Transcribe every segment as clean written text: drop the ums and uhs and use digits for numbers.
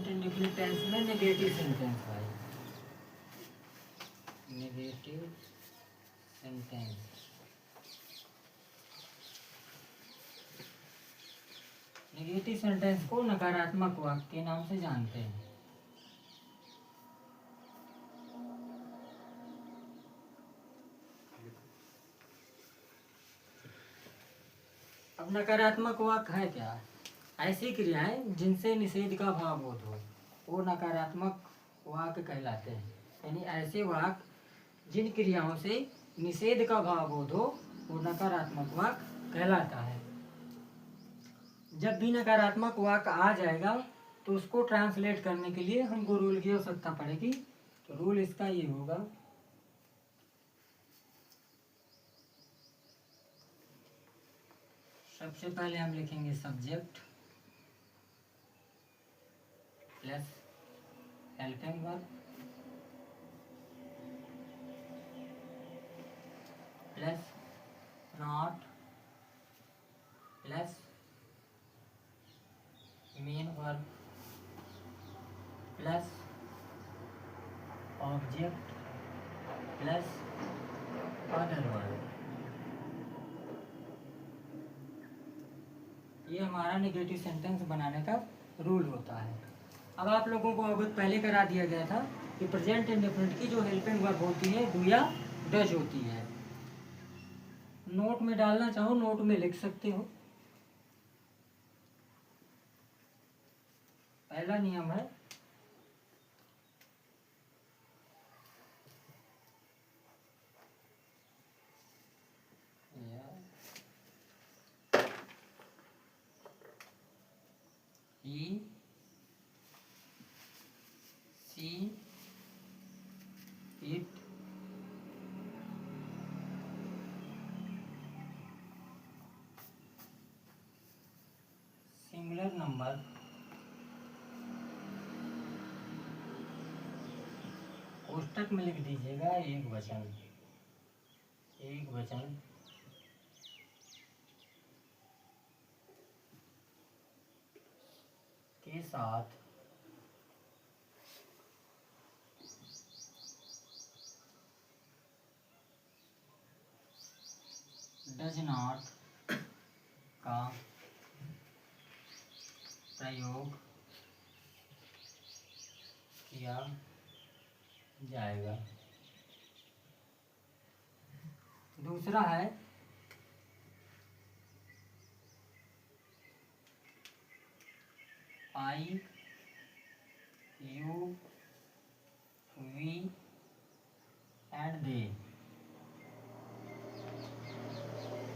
Present indefinite tense में negative sentence भाई, negative sentence. Negative sentence को नकारात्मक वाक्य के नाम से जानते हैं। अब नकारात्मक वाक्य है क्या? ऐसी क्रियाएं जिनसे निषेध का भाव बोध हो, वो नकारात्मक वाक्य कहलाते हैं। यानी ऐसे वाक्य जिन क्रियाओं से निषेध का भाव बोध हो, वो नकारात्मक वाक्य कहलाता है। जब भी नकारात्मक वाक्य आ जाएगा तो उसको ट्रांसलेट करने के लिए हमको रूल की आवश्यकता पड़ेगी। तो रूल इसका ये होगा, सबसे पहले हम लिखेंगे subject plus helping verb plus not plus main verb plus object plus other verb. ये हमारा नेगेटिव सेंटेंस बनाने का रूल होता है। अब आप लोगों को अवगत पहले करा दिया गया था कि प्रेजेंट इंडेफिनिट की जो हेल्पिंग वर्ब होती है डू या डज होती है। नोट में डालना चाहो नोट में लिख सकते हो। पहला नियम है ही सी इट सिंगुलर नंबर कोष्टक में लिख दीजिएगा एक वचन के साथ डज नॉट का प्रयोग किया जाएगा। दूसरा है I you we and they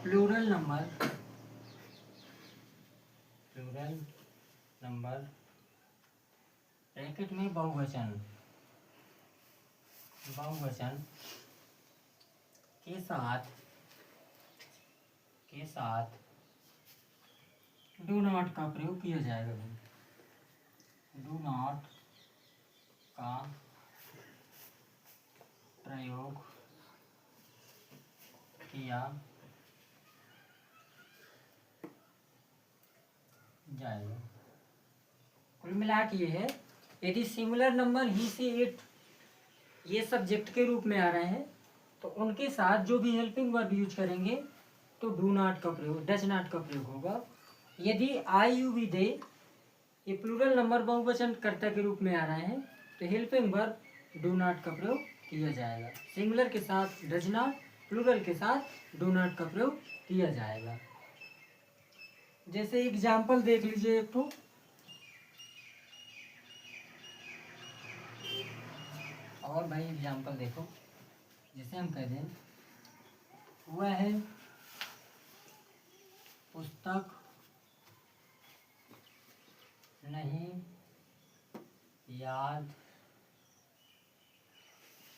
plural number bracket में बहुवचन के साथ डू नॉट का प्रयोग किया जाएगा। डू नॉट का प्रयोग किया जाएगा। कुल मिला के ये है, यदि singular number he see it ये सब्जेक्ट के रूप में आ रहे हैं तो उनके साथ जो भी हेल्पिंग वर्ब यूज करेंगे तो डू नॉट का प्रयोग, डज नॉट का प्रयोग होगा। यदि आई यू वी दे ये प्लूरल नंबर बहुवचन कर्ता के रूप में आ रहे हैं तो हेल्पिंग वर्ब डू नॉट का प्रयोग किया जाएगा। सिंगुलर के साथ डज नॉट, प्लूरल के साथ डू नॉट का प्रयोग किया जाएगा। जैसे एग्जाम्पल देख लीजिए एक तो, और भाई एग्जाम्पल देखो, जैसे हम कह दें वह है पुस्तक नहीं याद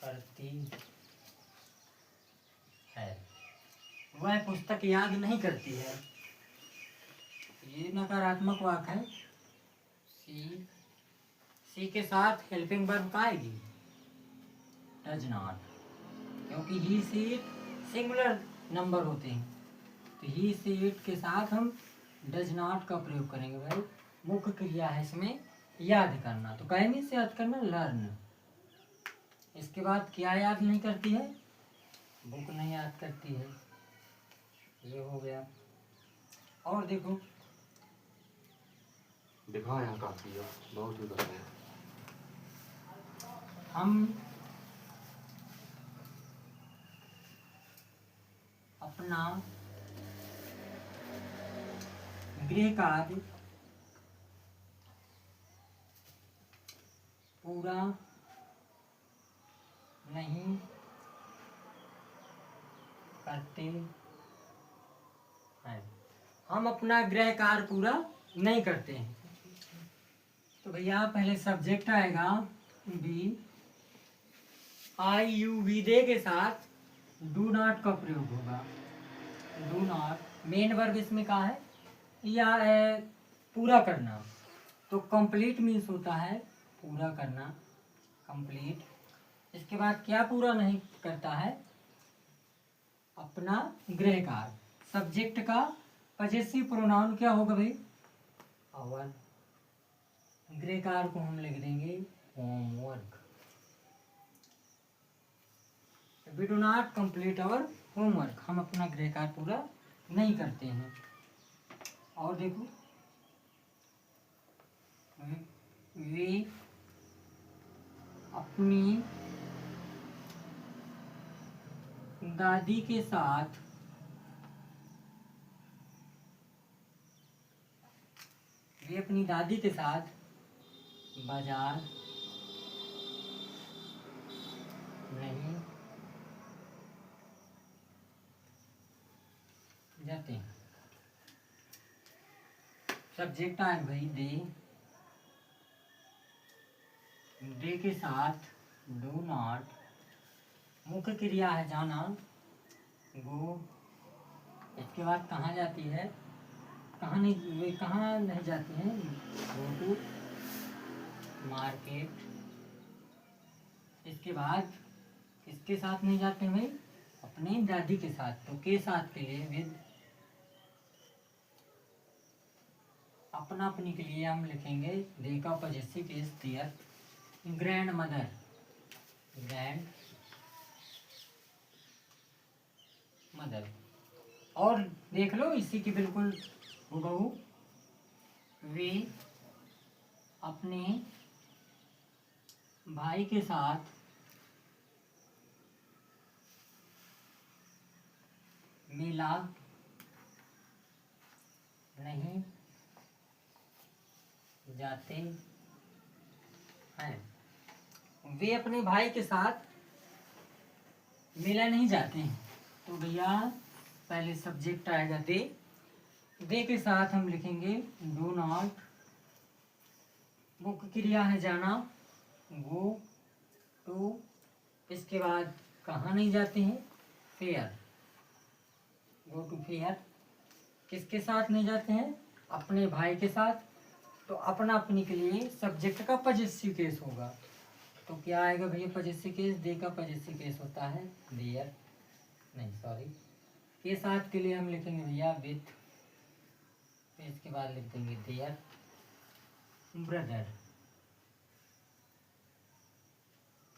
करती है। वह पुस्तक याद नहीं करती है, ये नकारात्मक वाक्य है। सी के साथ हेल्पिंग वर्ब का आएगी डज नॉट, क्योंकि ही सी इट सिंगुलर नंबर होते हैं तो ही सी इट के साथ हम डज नॉट का प्रयोग करेंगे। भाई मुख्य क्रिया है इसमें याद करना। तो काय मीन्स याद करना, लर्न। इसके बाद क्या याद नहीं करती है, बुक नहीं याद करती है, ये हो गया। और देखो यहाँ काफी है, बहुत ही बढ़िया। हम अपना गृह कार्य पूरा नहीं करते हैं। हम अपना गृह कार्य पूरा नहीं करते हैं। तो भैया पहले सब्जेक्ट आएगा बी, आई यू वी दे के साथ डू नॉट का प्रयोग होगा। डू नॉट मेन वर्ब इसमें का है, या है पूरा करना। तो कंप्लीट मीन्स होता है पूरा करना, कंप्लीट। इसके बाद क्या पूरा नहीं करता है, अपना गृह कार्य। सब्जेक्ट का पजेसिव प्रोनाउन क्या होगा भाई, अवर। गृह कार्य को हम लिख देंगे homework. We do not complete our homework, हम अपना गृह कार्य पूरा नहीं करते हैं। और देखो वे अपनी दादी के साथ बाजार नहीं जाते हैं। सब्जेक्ट आए भाई दे के साथ डू नॉट, मुख्य क्रिया है जाना, गो। इसके बाद कहाँ जाती है, कहाँ नहीं जाती हैं, गो टू मार्केट। इसके बाद किसके साथ नहीं जाते हैं भाई, अपनी दादी के साथ। तो के साथ के लिए विद, अपना अपनी के लिए हम लिखेंगे दे का possessive case their grandmother, grandmother. और देख लो इसी की बिल्कुल हूबहू, वे अपने भाई के साथ मेला नहीं जाते हैं। वे अपने भाई के साथ मेला नहीं जाते हैं। तो भैया पहले सब्जेक्ट आएगा दे के साथ हम लिखेंगे डू नॉट, मुख्य क्रिया है जाना, गो टू। इसके बाद कहाँ नहीं जाते हैं, फेयर, गो टू फेयर। किसके साथ नहीं जाते हैं, अपने भाई के साथ। तो अपना अपनी के लिए सब्जेक्ट का पॉजेसिव केस होगा। तो क्या आएगा भैया पॉजेसिव केस, दे का पॉजेसिव केस होता है देयर, नहीं सॉरी, के साथ के लिए हम लिखेंगे भैया विथ, इसके बाद लिख देंगे देयर ब्रदर।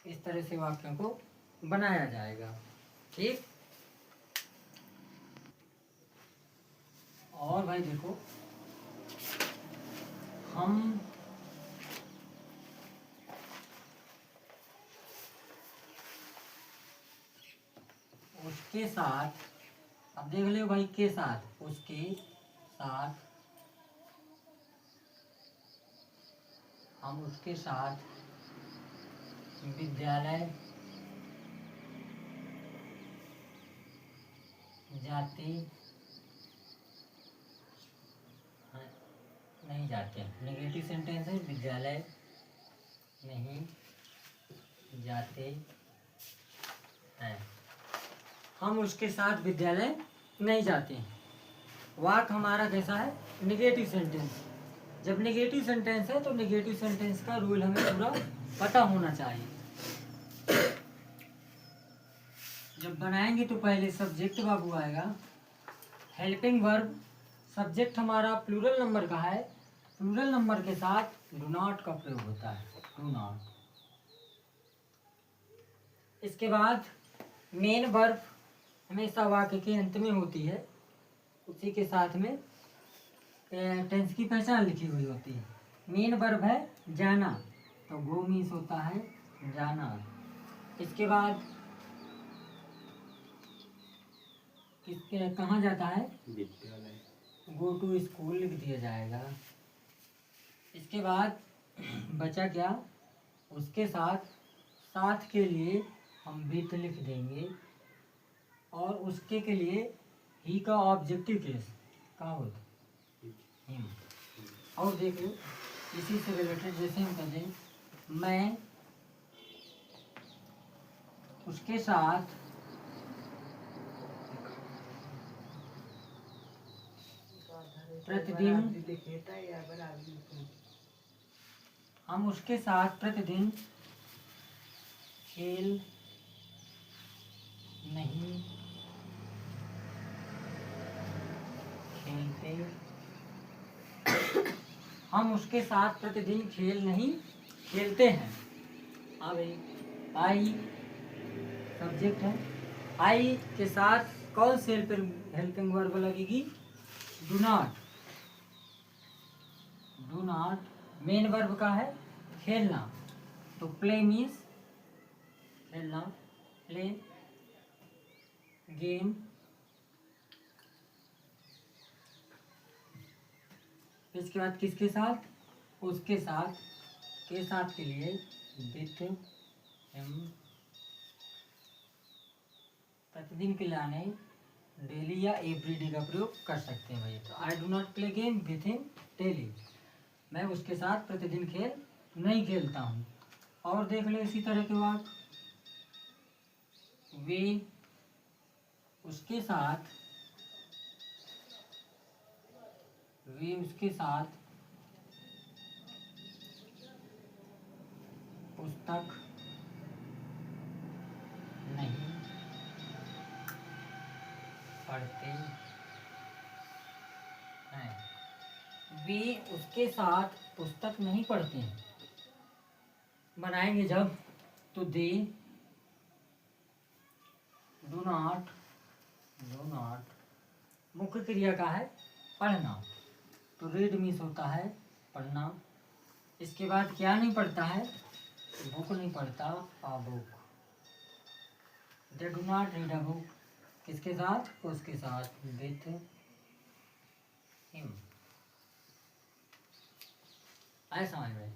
इस तरह से वाक्यों को बनाया जाएगा, ठीक। और भाई देखो हम उसके साथ, अब देख लो भाई के साथ, उसके साथ, हम उसके साथ विद्यालय जाते नहीं जाते। नेगेटिव सेंटेंस है, विद्यालय नहीं जाते हैं, हम उसके साथ विद्यालय नहीं जाते हैं। वाक्य हमारा कैसा है, नेगेटिव सेंटेंस। जब नेगेटिव सेंटेंस है तो नेगेटिव सेंटेंस का रूल हमें पूरा पता होना चाहिए। जब बनाएंगे तो पहले सब्जेक्ट बाबू आएगा, हेल्पिंग वर्ब। सब्जेक्ट हमारा प्लूरल नंबर का है, प्लूरल नंबर के साथ डू नॉट का प्रयोग होता है, डू नॉट। इसके बाद मेन वर्ब हमेशा वाक्य के अंत में होती है, उसी के साथ में टेंस की पहचान लिखी हुई होती है। मेन वर्ब है जाना, तो गो मीन्स होता है जाना। इसके बाद किसके कहाँ जाता है, विद्यालय। गो टू स्कूल लिख दिया जाएगा। इसके बाद बचा क्या, उसके साथ साथ के लिए हम विथ लिख देंगे, और उसके के लिए ही का ऑब्जेक्टिव केस का होता हिम। और देख लो इसी से रिलेटेड, जैसे हम कहते हैं मैं उसके साथ प्रतिदिन, हम उसके साथ प्रतिदिन खेल नहीं खेलते, हम उसके साथ प्रतिदिन खेल नहीं खेलते हैं। हाँ भाई, आई सब्जेक्ट है, आई के साथ कौन से हेल्पिंग वर्ब लगेगी, do not. Do not main verb का है खेलना, तो प्ले मीन्स खेलना, प्ले गेम। इसके बाद किसके साथ, उसके साथ, के साथ के लिए विथ हिम, प्रतिदिन के लाने डेली या एवरीडे का प्रयोग कर सकते हैं भाई। तो I do not play game with him daily, मैं उसके साथ प्रतिदिन खेल नहीं खेलता हूँ। और देख लो इसी तरह के वाक्य, वे उसके साथ, वे उसके साथ पुस्तक नहीं पढ़ते हैं, वे उसके साथ पुस्तक नहीं पढ़ते हैं। बनाएंगे जब, तो दे डू नॉट, डू नॉट मुख्य क्रिया का है पढ़ना, तो रीड मीन्स होता है पढ़ना। इसके बाद क्या नहीं पढ़ता है, बुक नहीं पढ़ता, a book. They do not read a book, किसके साथ, उसके साथ, विथ हिम। आए समझ में?